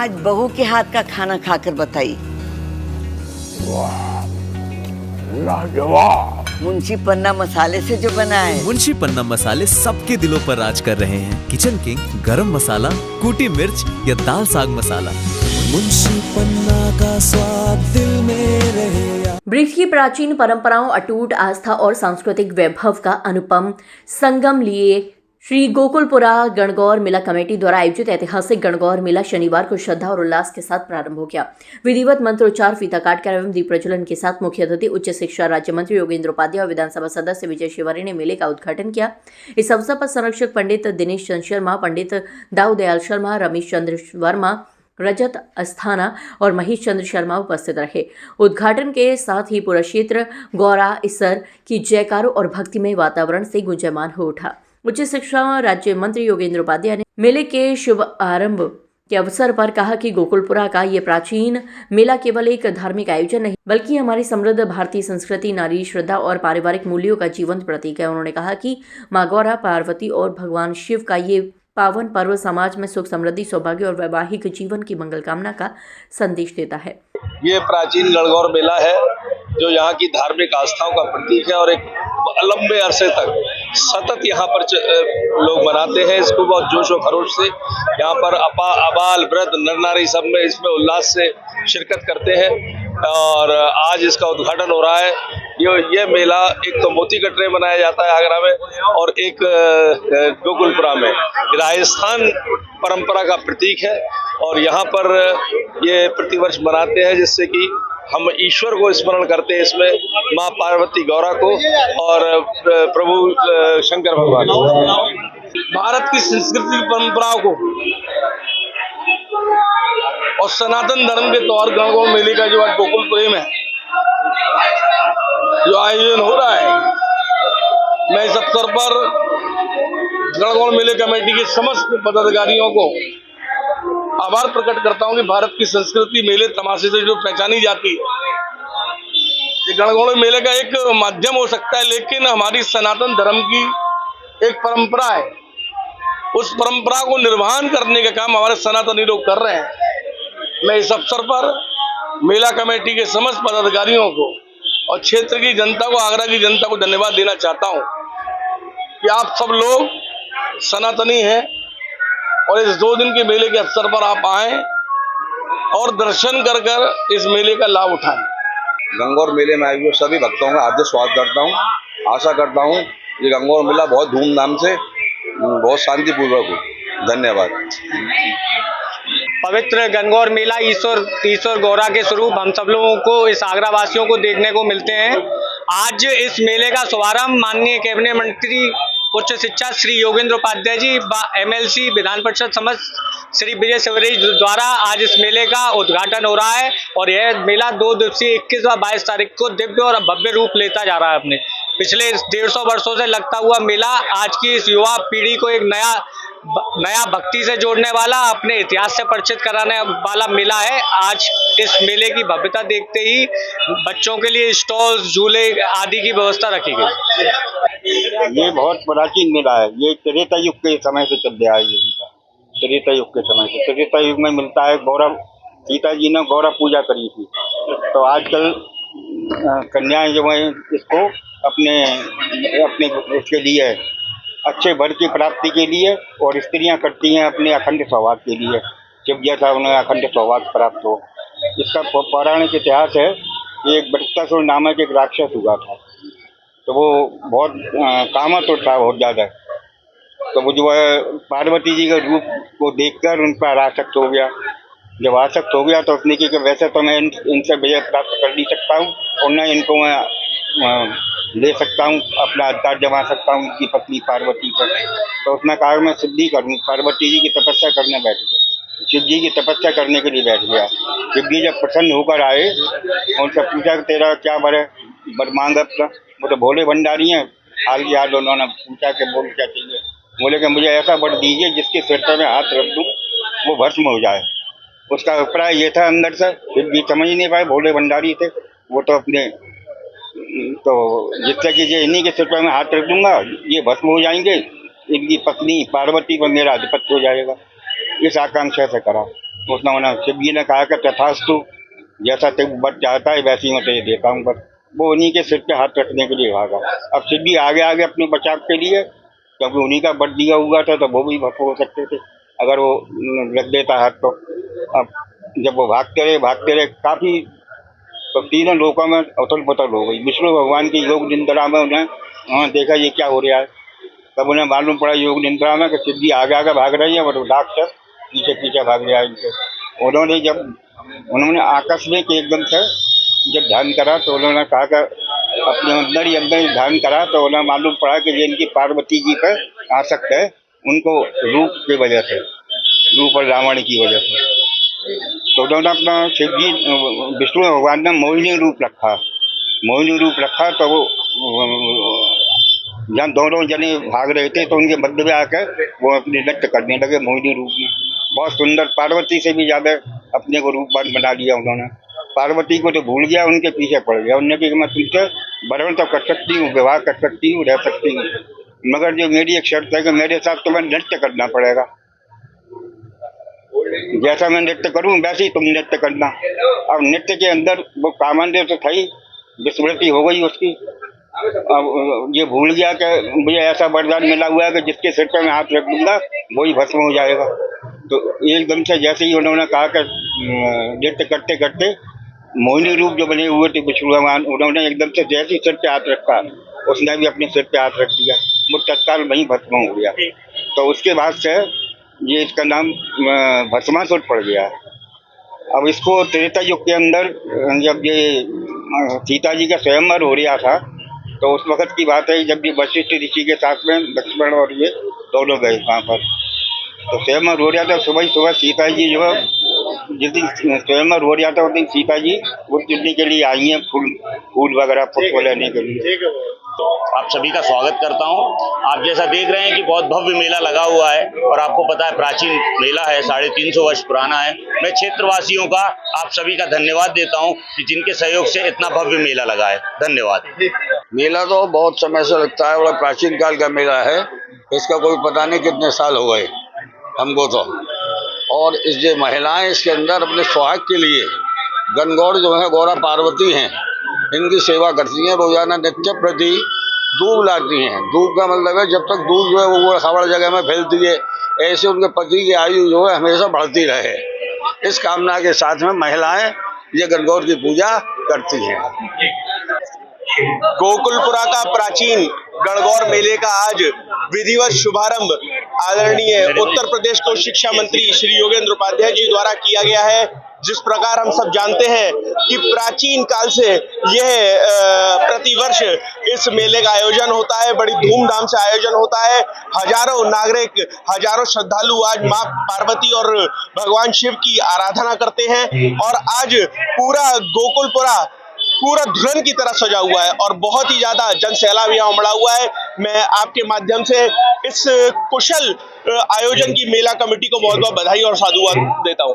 आज बहू के हाथ का खाना खाकर बताइए। लाजवाब। मुंशी पन्ना मसाले से जो बना है। मुंशी पन्ना मसाले सबके दिलों पर राज कर रहे हैं। किचन किंग, गरम मसाला, कूटी मिर्च या दाल साग मसाला, मुंशी पन्ना का स्वाद दिल में रहे। ब्रिज की प्राचीन परंपराओं, अटूट आस्था और सांस्कृतिक वैभव का अनुपम संगम लिए श्री गोकुलपुरा गणगौर मेला कमेटी द्वारा आयोजित ऐतिहासिक गणगौर मेला शनिवार को श्रद्धा और उल्लास के साथ प्रारंभ हो गया। विधिवत मंत्रोच्चार, फीता काटकर एवं दीप प्रज्वलन के साथ मुख्य अतिथि उच्च शिक्षा राज्य मंत्री योगेंद्र उपाध्याय और विधानसभा सदस्य विजय शिवहरे ने मेले का उद्घाटन किया। इस अवसर पर संरक्षक पंडित दिनेश चंद्र शर्मा, पंडित दाऊ दयाल शर्मा, रमेश चंद्र वर्मा, रजत अस्थाना और महेश चंद्र शर्मा उपस्थित रहे। उद्घाटन के साथ ही पूरा क्षेत्र गौरा ईसर की जयकारों और भक्तिमय वातावरण से गुंजयमान हो उठा। उच्च शिक्षा राज्य मंत्री योगेंद्र उपाध्याय ने मेले के शुभ आरंभ के अवसर पर कहा कि गोकुलपुरा का ये प्राचीन मेला केवल एक धार्मिक आयोजन नहीं बल्कि हमारी समृद्ध भारतीय संस्कृति, नारी श्रद्धा और पारिवारिक मूल्यों का जीवंत प्रतीक है। उन्होंने कहा कि मां गौरा, पार्वती और भगवान शिव का ये पावन पर्व समाज में सुख, समृद्धि, सौभाग्य और वैवाहिक जीवन की मंगल कामना का संदेश देता है। ये प्राचीन गणगौर मेला है जो यहाँ की धार्मिक आस्थाओं का प्रतीक है और एक लंबे अरसे तक सतत यहाँ पर लोग मनाते हैं इसको बहुत जोश और खरोश से। यहाँ पर अबाल वृद्ध नर नारी सब में इसमें उल्लास से शिरकत करते हैं और आज इसका उद्घाटन हो रहा है। ये मेला एक तो मोती कटरे मनाया जाता है आगरा में और एक गोकुलपुरा में। राजस्थान परंपरा का प्रतीक है और यहाँ पर ये प्रतिवर्ष मनाते हैं जिससे कि हम ईश्वर को स्मरण करते हैं इसमें, माँ पार्वती गौरा को और प्रभु शंकर भगवान को। भारत की संस्कृति परंपराओं को और सनातन धर्म के तौर गणगौर मेले का जो आज गोकुलपुरे में जो आयोजन हो रहा है, मैं इस अवसर पर गणगौर मेले कमेटी के समस्त पदाधिकारियों को आभार प्रकट करता हूं कि भारत की संस्कृति मेले तमाशे से जो पहचानी जाती है, ये गणगौर मेले का एक माध्यम हो सकता है, लेकिन हमारी सनातन धर्म की एक परंपरा है। उस परंपरा को निर्वहन करने का काम हमारे सनातनी लोग कर रहे हैं। मैं इस अवसर पर मेला कमेटी के समस्त पदाधिकारियों को और क्षेत्र की जनता को, आगरा की जनता को धन्यवाद देना चाहता हूं कि आप सब लोग सनातनी हैं और इस 2 दिन के मेले के अवसर पर आप आए और दर्शन कर इस मेले का लाभ उठाएं। गणगौर मेले में आए हुए सभी भक्तों का हार्दिक स्वागत करता हूं। आशा करता हूं ये गणगौर मेला बहुत धूमधाम से, बहुत शांतिपूर्वक हो। धन्यवाद। पवित्र गणगौर मेला ईश्वर गौरा के स्वरूप हम सब लोगों को, इस आगरा वासियों को देखने को मिलते हैं। आज इस मेले का शुभारंभ माननीय कैबिनेट मंत्री उच्च शिक्षा श्री योगेंद्र उपाध्याय जी, MLC विधान परिषद सदस्य श्री विजय शिवहरे द्वारा आज इस मेले का उद्घाटन हो रहा है और यह मेला 2 दिवसीय 21 व 22 तारीख को दिव्य और भव्य रूप लेता जा रहा है। अपने पिछले 150 वर्षों से लगता हुआ मेला आज की इस युवा पीढ़ी को एक नया भक्ति से जोड़ने वाला, अपने इतिहास से परिचित कराने वाला मेला है। आज इस मेले की भव्यता देखते ही बच्चों के लिए स्टॉल्स, झूले आदि की व्यवस्था रखी गई। ये बहुत प्राचीन मेला है। ये त्रेता युग के समय से चल रहा है। ये त्रेता युग के समय से, त्रेता युग में मिलता है। गौरा, सीता जी ने गौरा पूजा करी थी, तो आजकल कन्याएं जो है इसको अपने उसके लिए अच्छे वर की प्राप्ति के लिए, और स्त्रियां करती हैं अपने अखंड सौभाग्य के लिए, जब जैसा उन्हें अखंड सौभाग्य प्राप्त हो। इसका पौराणिक इतिहास है कि एक वृत्तासुर नामक एक राक्षस हुआ था, तो वो बहुत कामातुर था बहुत ज़्यादा। तो वो जो है पार्वती जी के रूप को देखकर उन पर आसक्त हो गया। जब आसक्त हो गया तो उसने की कि वैसे तो मैं इनसे विजय प्राप्त कर नहीं सकता हूँ और न इनको मैं ले सकता हूँ, अपना अधिकार जमा सकता हूँ उनकी पत्नी पार्वती पर। तो उसने कहा मैं सिद्धि करूँ। पार्वती जी की तपस्या करने बैठ गया, शिव जी की तपस्या करने के लिए बैठ गया। शिव जी जब प्रसन्न होकर आए, उनसे पूछा कि तेरा क्या वर मांग अपना। वो तो भोले भंडारी हैं। हाल ही हाल उन्होंने पूछा कि बोल क्या चाहिए। बोले कि मुझे ऐसा वर दीजिए जिसके सिर पर मैं हाथ रख दूँ वो भस्म हो जाए। उसका अभिप्राय ये था अंदर से, फिर भी समझ नहीं पाए, भोले भंडारी थे वो तो अपने, तो जिससे कि ये इन्हीं के सिर पर मैं हाथ रख दूंगा ये भस्म हो जाएंगे, इनकी पत्नी पार्वती पर मेरा अधिपत्य हो जाएगा। इस आकांक्षा से करा। उसने उन्हें शिव जी ने कहा कि तथास्तु, जैसा तू वर चाहता है वैसी मैं तुझे देता हूँ। बस वो उन्हीं के सिर पे हाथ रखने के लिए भागा। अब शिव जी आगे आगे अपने बचाव के लिए, क्योंकि उन्हीं का वर दिया हुआ था तो वो भी भस्म हो सकते थे अगर वो लग देता हाथ तो। अब जब वो भागते रहे काफी, तो तीनों लोगों में उथल पुथल हो गई। विष्णु भगवान की योग निंद्रा में उन्हें देखा ये क्या हो रहा है, तब उन्हें मालूम पड़ा योग निंद्रा में कि शिव जी आगे आगे भाग रही है और राक्षस पीछे पीछे भाग रहा है इनसे। उन्होंने आकस्मिक एकदम से जब ध्यान करा तो उन्होंने कहा कि अपने अंदर ही ध्यान करा तो उन्हें मालूम पड़ा कि ये इनकी पार्वती जी पर आसक्त है, उनको रूप की वजह से, रूप और रावण की वजह से। तो उन्होंने अपना शिव जी विष्णु भगवान ने मोहिनी रूप रखा तो वो जहाँ दोनों जने भाग रहे थे तो उनके मध्य में आकर वो अपने नृत्य करने लगे मोहिनी रूप में। बहुत सुंदर, पार्वती से भी ज्यादा अपने को रूपवान बना लिया उन्होंने। पार्वती को तो भूल गया, उनके पीछे पड़ गया। उन्होंने कहा मैं तुमसे वरण तो कर सकती हूँ, विवाह कर सकती हूँ, रह सकती हूँ, मगर जो मेरी एक शर्त है कि मेरे साथ तुम्हें नृत्य करना पड़ेगा। जैसा मैं नृत्य करूं वैसे ही तुम नृत्य करना। अब नृत्य के अंदर वो कामंदे तो थी, विस्मृति हो गई उसकी। अब ये भूल गया कि मुझे ऐसा वरदान मिला हुआ है कि जिसके सिर पर मैं हाथ रख दूंगा वही भस्म हो जाएगा। तो एकदम से जैसे ही उन्होंने कहा कि नृत्य करते करते मोहिनी रूप जो बने हुए थे विष्णु भगवान, उन्होंने एकदम से जैसे ही सिर पे हाथ रखा, उसने भी अपने सिर पे हाथ रख दिया, वो तत्काल वहीं भस्म हो गया। तो उसके बाद से ये इसका नाम भस्मासुर पड़ गया। अब इसको त्रेता युग के अंदर जब ये सीता जी का स्वयंवर हो रहा था तो उस वक्त की बात है जब ये वशिष्ठ ऋषि के साथ में लक्ष्मण और ये दोनों गए वहाँ पर। तो स्वयंवर हो रहा था, सुबह ही सुबह सीता जी जो है, जिस दिन स्वयंवर हो रहा था उस दिन सीता जी वो चुनने के लिए आई हैं, फूल वगैरह पुष्प लेने के लिए। आप सभी का स्वागत करता हूं। आप जैसा देख रहे हैं कि बहुत भव्य मेला लगा हुआ है और आपको पता है प्राचीन मेला है, 350 वर्ष पुराना है। मैं क्षेत्रवासियों का आप सभी का धन्यवाद देता हूं कि जिनके सहयोग से इतना भव्य मेला लगा है। धन्यवाद। मेला तो बहुत समय से लगता है, बड़ा प्राचीन काल का मेला है। इसका कोई पता नहीं कितने साल हो गए हमको तो। और इस जो महिलाएं इसके अंदर अपने सुहाग के लिए गणगौर जो है गौरा पार्वती हैं, इनकी सेवा करती हैं। रोजाना नित्य प्रति दूध लाती हैं। दूध का मतलब है जब तक दूध जो है वो खबर जगह में फैलती है, ऐसे उनके पति की आयु जो है हमेशा बढ़ती रहे, इस कामना के साथ में महिलाएं ये गणगौर की पूजा करती हैं। गोकुलपुरा का प्राचीन गणगौर मेले का आज विधिवत शुभारंभ आदरणीय उत्तर प्रदेश के शिक्षा मंत्री श्री योगेंद्र उपाध्याय जी द्वारा किया गया है। जिस प्रकार हम सब जानते हैं कि प्राचीन काल से यह प्रतिवर्ष इस मेले का आयोजन होता है, बड़ी धूमधाम से आयोजन होता है। हजारों नागरिक, हजारों श्रद्धालु आज मां पार्वती और भगवान शिव की आराधना करते हैं और आज पूरा गोकुलपुरा पूरा दुल्हन की तरह सजा हुआ है और बहुत ही ज्यादा जन सैलाब यहाँ उमड़ा हुआ है। मैं आपके माध्यम से इस कुशल आयोजन की मेला कमेटी को बहुत बहुत बधाई और साधुवाद देता हूँ।